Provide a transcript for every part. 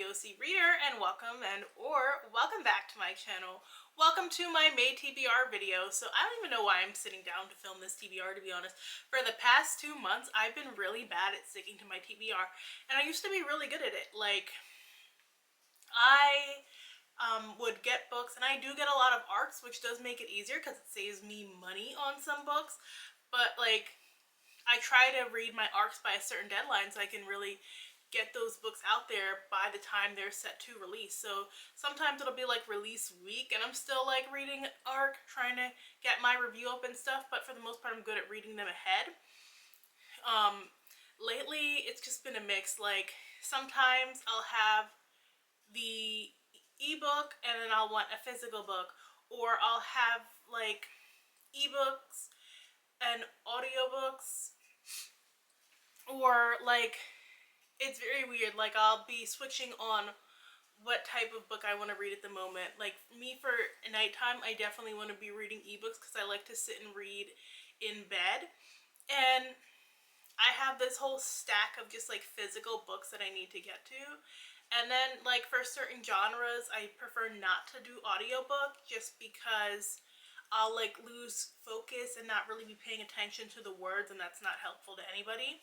WOC reader, and welcome back to my channel. Welcome to my May TBR video. So I don't even know why I'm sitting down to film this TBR, to be honest. For the past 2 months, I've been really bad at sticking to my TBR, and I used to be really good at it. Like, I would get books, and I do get a lot of ARCs, which does make it easier because it saves me money on some books, but like, I try to read my ARCs by a certain deadline so I can really get those books out there by the time they're set to release. So sometimes it'll be like release week and I'm still like reading ARC, trying to get my review up and stuff, but for the most part I'm good at reading them ahead. Lately it's just been a mix. Like, sometimes I'll have the ebook and then I'll want a physical book, or I'll have like ebooks and audiobooks, or like, it's very weird. Like, I'll be switching on what type of book I want to read at the moment. Like, me, for nighttime, I definitely want to be reading ebooks because I like to sit and read in bed. And I have this whole stack of just like physical books that I need to get to. And then like for certain genres, I prefer not to do audiobook just because I'll like lose focus and not really be paying attention to the words, and that's not helpful to anybody.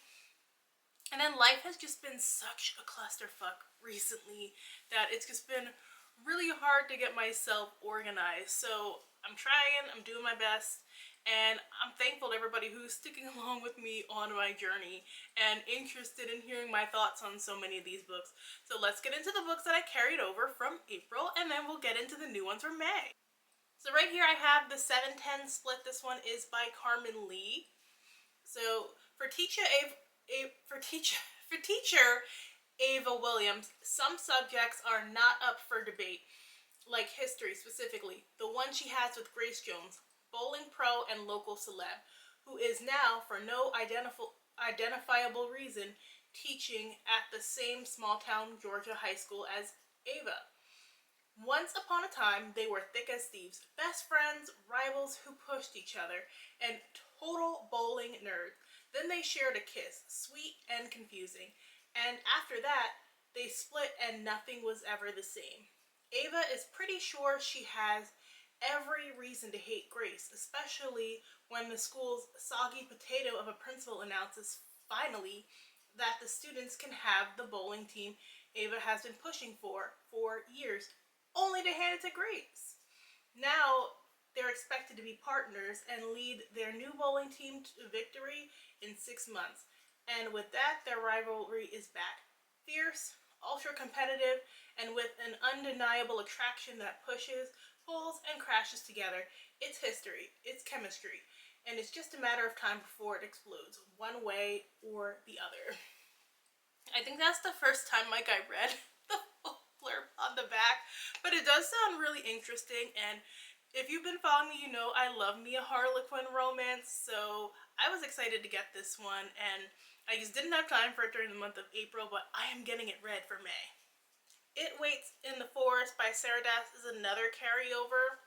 And then life has just been such a clusterfuck recently that it's just been really hard to get myself organized. So I'm trying, I'm doing my best, and I'm thankful to everybody who's sticking along with me on my journey and interested in hearing my thoughts on so many of these books. So let's get into the books that I carried over from April, and then we'll get into the new ones from May. So right here I have the 7-10 split. This one is by Carmen Lee. So for teacher Ava Williams, some subjects are not up for debate, like history specifically, the one she has with Grace Jones, bowling pro and local celeb, who is now, for no identifiable reason, teaching at the same small-town Georgia high school as Ava. Once upon a time, they were thick as thieves, best friends, rivals who pushed each other, and total bowling nerds. Then they shared a kiss, sweet and confusing, and after that, they split and nothing was ever the same. Ava is pretty sure she has every reason to hate Grace, especially when the school's soggy potato of a principal announces, finally, that the students can have the bowling team Ava has been pushing for years, only to hand it to Grace. Now, they're expected to be partners and lead their new bowling team to victory in 6 months. And with that, their rivalry is back. Fierce, ultra competitive, and with an undeniable attraction that pushes, pulls, and crashes together. It's history, it's chemistry, and it's just a matter of time before it explodes, one way or the other. I think that's the first time like I read the blurb on the back, but it does sound really interesting, and if you've been following me, you know I love me a Harlequin romance, so I was excited to get this one, and I just didn't have time for it during the month of April, but I am getting it read for May. It Waits in the Forest by Sarah Das is another carryover.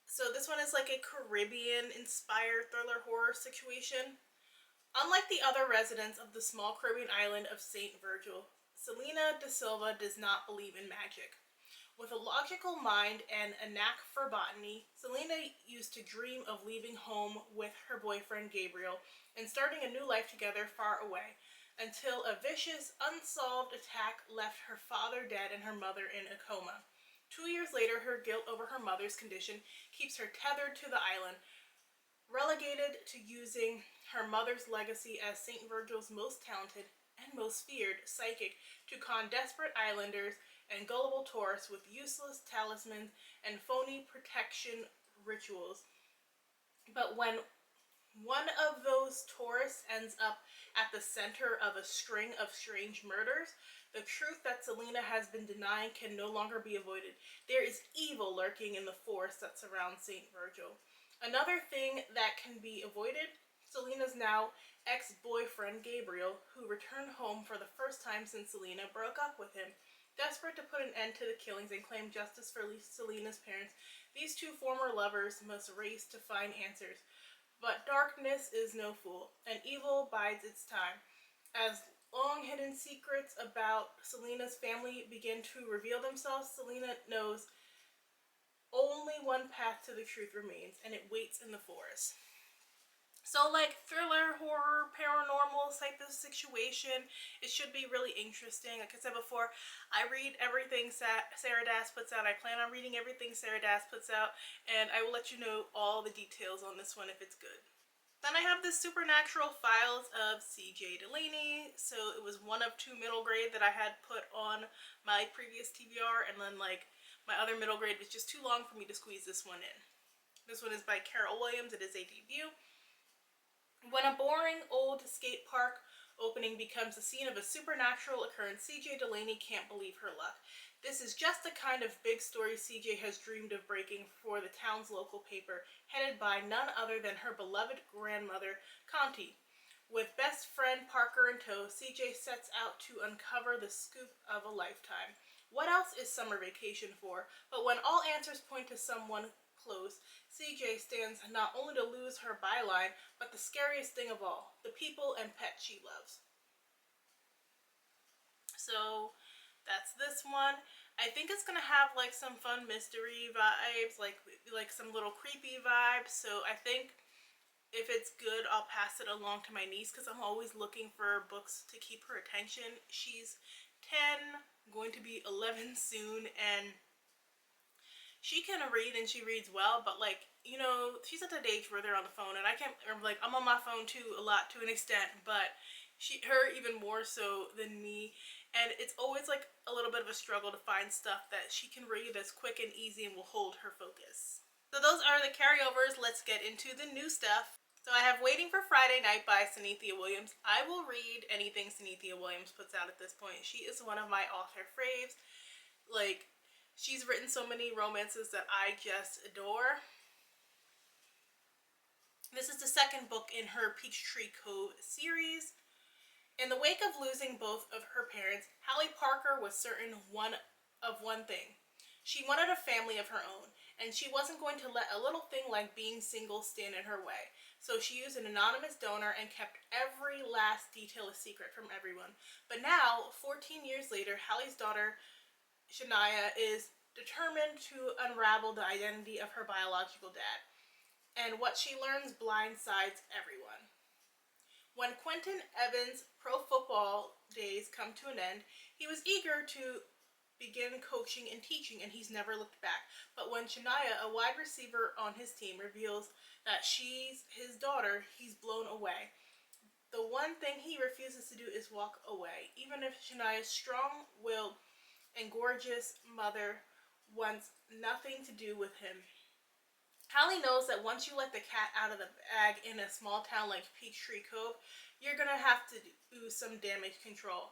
So this one is like a Caribbean-inspired thriller horror situation. Unlike the other residents of the small Caribbean island of St. Virgil, Selena da Silva does not believe in magic. With a logical mind and a knack for botany, Selena used to dream of leaving home with her boyfriend Gabriel and starting a new life together far away, until a vicious, unsolved attack left her father dead and her mother in a coma. 2 years later, her guilt over her mother's condition keeps her tethered to the island, relegated to using her mother's legacy as St. Virgil's most talented and most feared psychic to con desperate islanders and gullible tourists with useless talismans and phony protection rituals. But when one of those tourists ends up at the center of a string of strange murders, the truth that Selena has been denying can no longer be avoided. There is evil lurking in the forest that surrounds St. Virgil. Another thing that can be avoided, Selena's now ex-boyfriend Gabriel, who returned home for the first time since Selena broke up with him. Desperate to put an end to the killings and claim justice for Selena's parents, these two former lovers must race to find answers. But darkness is no fool, and evil bides its time. As long hidden secrets about Selena's family begin to reveal themselves, Selena knows only one path to the truth remains, and it waits in the forest. So, like, thriller, horror, paranormal type of situation. It should be really interesting. Like I said before, I read everything Sarah Das puts out. I plan on reading everything Sarah Das puts out, and I will let you know all the details on this one if it's good. Then I have the Supernatural Files of C.J. Delaney. So it was one of 2 middle grade that I had put on my previous TBR, and then, like, my other middle grade was just too long for me to squeeze this one in. This one is by Carol Williams. It is a debut. When a boring old skate park opening becomes the scene of a supernatural occurrence, C.J. Delaney can't believe her luck. This is just the kind of big story C.J. has dreamed of breaking for the town's local paper, headed by none other than her beloved grandmother, Conti. With best friend Parker in tow, C.J. sets out to uncover the scoop of a lifetime. What else is summer vacation for? But when all answers point to someone close, CJ stands not only to lose her byline, but the scariest thing of all, the people and pets she loves. So that's this one. I think it's gonna have like some fun mystery vibes, like some little creepy vibes. So I think if it's good, I'll pass it along to my niece because I'm always looking for books to keep her attention. She's 10, going to be 11 soon, and she can read and she reads well, but like, you know, she's at that age where they're on the phone, and I can't, or like, I'm on my phone too a lot to an extent, but her even more so than me, and it's always like a little bit of a struggle to find stuff that she can read that's quick and easy and will hold her focus. So those are the carryovers. Let's get into the new stuff. So I have Waiting for Friday Night by Synethia Williams. I will read anything Synethia Williams puts out at this point. She is one of my author faves. Like, she's written so many romances that I just adore. This is the second book in her Peachtree Cove series. In the wake of losing both of her parents, Hallie Parker was certain of one thing. She wanted a family of her own, and she wasn't going to let a little thing like being single stand in her way. So she used an anonymous donor and kept every last detail a secret from everyone. But now, 14 years later, Hallie's daughter, Shania, is determined to unravel the identity of her biological dad. And what she learns blindsides everyone. When Quentin Evans' pro football days come to an end, he was eager to begin coaching and teaching, and he's never looked back. But when Shania, a wide receiver on his team, reveals that she's his daughter, he's blown away. The one thing he refuses to do is walk away, even if Shania's strong-willed and gorgeous mother wants nothing to do with him. Hallie knows that once you let the cat out of the bag in a small town like Peachtree Cove, you're gonna have to do some damage control.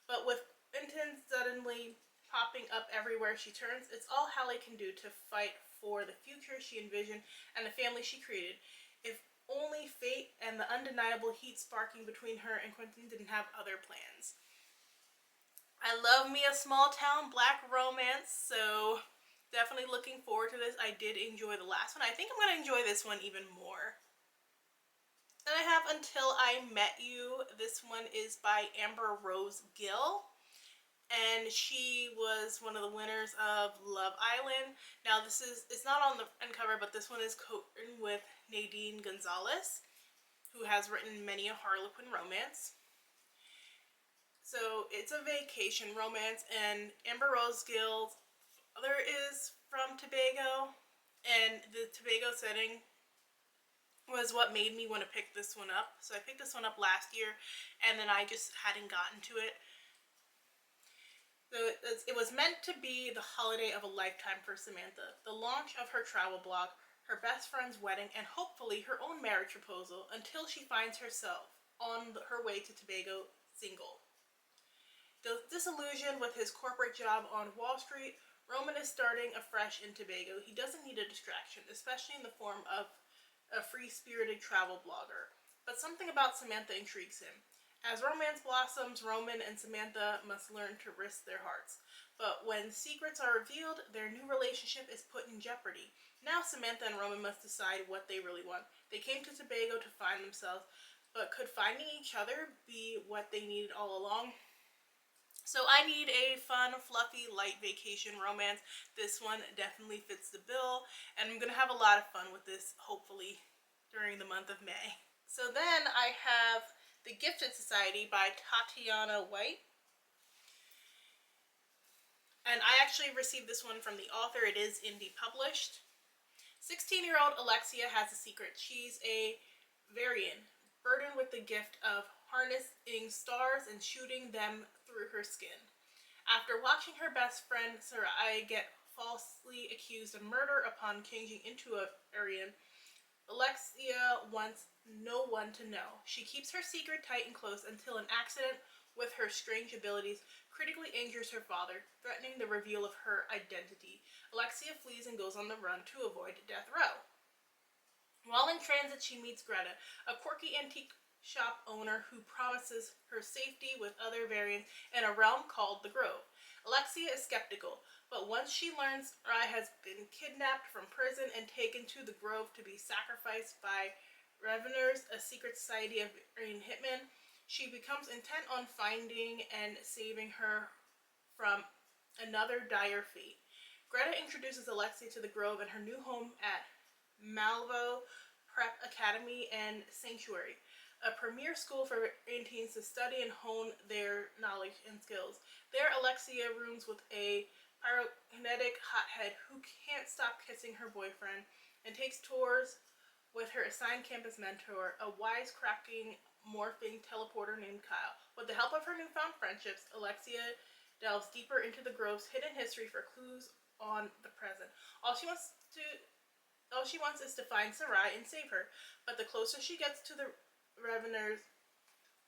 But with Quentin suddenly popping up everywhere she turns, it's all Hallie can do to fight for the future she envisioned and the family she created. If only fate and the undeniable heat sparking between her and Quentin didn't have other plans. I love me a small town black romance, so definitely looking forward to this. I did enjoy the last one. I think I'm going to enjoy this one even more. Then I have Until I Met You. This one is by Amber Rose Gill, and she was one of the winners of Love Island. Now it's not on the cover, but this one is co-written with Nadine Gonzalez, who has written many a Harlequin romance. So it's a vacation romance, and Amber Rose Gill's father is from Tobago, and the Tobago setting was what made me want to pick this one up. So I picked this one up last year, and then I just hadn't gotten to it. So it was meant to be the holiday of a lifetime for Samantha. The launch of her travel blog, her best friend's wedding, and hopefully her own marriage proposal, until she finds herself on her way to Tobago single. Disillusioned with his corporate job on Wall Street, Roman is starting afresh in Tobago. He doesn't need a distraction, especially in the form of a free-spirited travel blogger. But something about Samantha intrigues him. As romance blossoms, Roman and Samantha must learn to risk their hearts. But when secrets are revealed, their new relationship is put in jeopardy. Now Samantha and Roman must decide what they really want. They came to Tobago to find themselves, but could finding each other be what they needed all along? So I need a fun, fluffy, light vacation romance. This one definitely fits the bill, and I'm going to have a lot of fun with this, hopefully, during the month of May. So then I have The Gifted Society by Tatiana White. And I actually received this one from the author. It is indie published. 16-year-old Alexia has a secret. She's a Varian, burdened with the gift of harnessing stars and shooting them through her skin. After watching her best friend Sarai get falsely accused of murder upon changing into a Varian, Alexia wants no one to know. She keeps her secret tight and close until an accident with her strange abilities critically injures her father, threatening the reveal of her identity. Alexia flees and goes on the run to avoid death row. While in transit, she meets Greta, a quirky antique shop owner who promises her safety with other variants in a realm called the Grove. Alexia is skeptical, but once she learns Rai has been kidnapped from prison and taken to the Grove to be sacrificed by Reveners, a secret society of Varian hitmen, she becomes intent on finding and saving her from another dire fate. Greta introduces Alexia to the Grove and her new home at Malvo Prep Academy and Sanctuary, a premier school for teens to study and hone their knowledge and skills. There, Alexia rooms with a pyrokinetic hothead who can't stop kissing her boyfriend and takes tours with her assigned campus mentor, a wisecracking, morphing teleporter named Kyle. With the help of her newfound friendships, Alexia delves deeper into the Grove's hidden history for clues on the present. All she wants is to find Sarai and save her, but the closer she gets to the Reveners,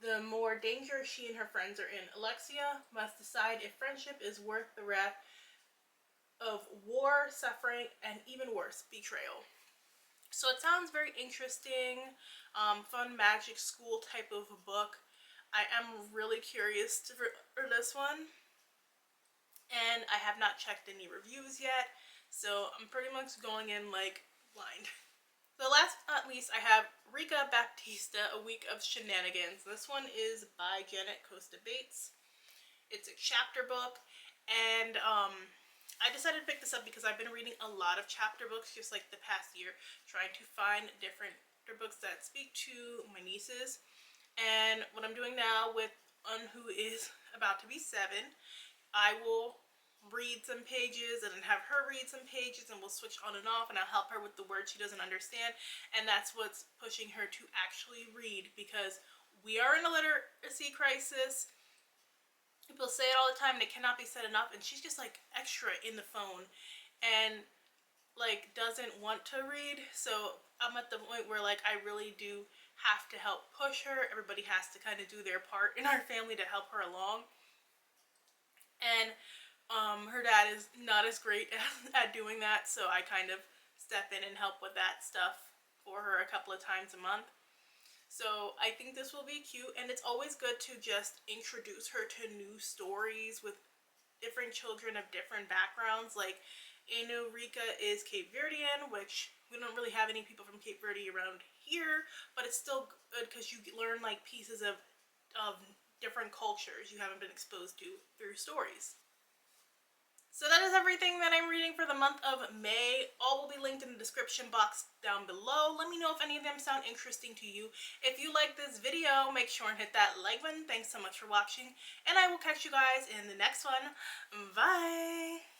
the more danger she and her friends are in. Alexia must decide if friendship is worth the wrath of war, suffering, and even worse, betrayal. So it sounds very interesting, fun magic school type of book. I am really curious for this one, and I have not checked any reviews yet, so I'm pretty much going in like blind. So last but not least, I have Rica, Baptista, A Week of Shenanigans. This one is by Costa. It's a chapter book, and I decided to pick this up because I've been reading a lot of chapter books just like the past year, trying to find different books that speak to my nieces. And what I'm doing now with one who is about to be 7, I will read some pages and then have her read some pages, and we'll switch on and off, and I'll help her with the words she doesn't understand, and that's what's pushing her to actually read, because we are in a literacy crisis. People say it all the time and it cannot be said enough, and she's just like extra in the phone and like doesn't want to read. So I'm at the point where like I really do have to help push her. Everybody has to kind of do their part in our family to help her along, and her dad is not as great at doing that, so I kind of step in and help with that stuff for her a couple of times a month. So I think this will be cute, and it's always good to just introduce her to new stories with different children of different backgrounds. Like, Rica is Cape Verdean, which we don't really have any people from Cape Verde around here, but it's still good because you learn like pieces of different cultures you haven't been exposed to through stories. So that is everything that I'm reading for the month of May. All will be linked in the description box down below. Let me know if any of them sound interesting to you. If you like this video, make sure and hit that like button. Thanks so much for watching, and I will catch you guys in the next one. Bye!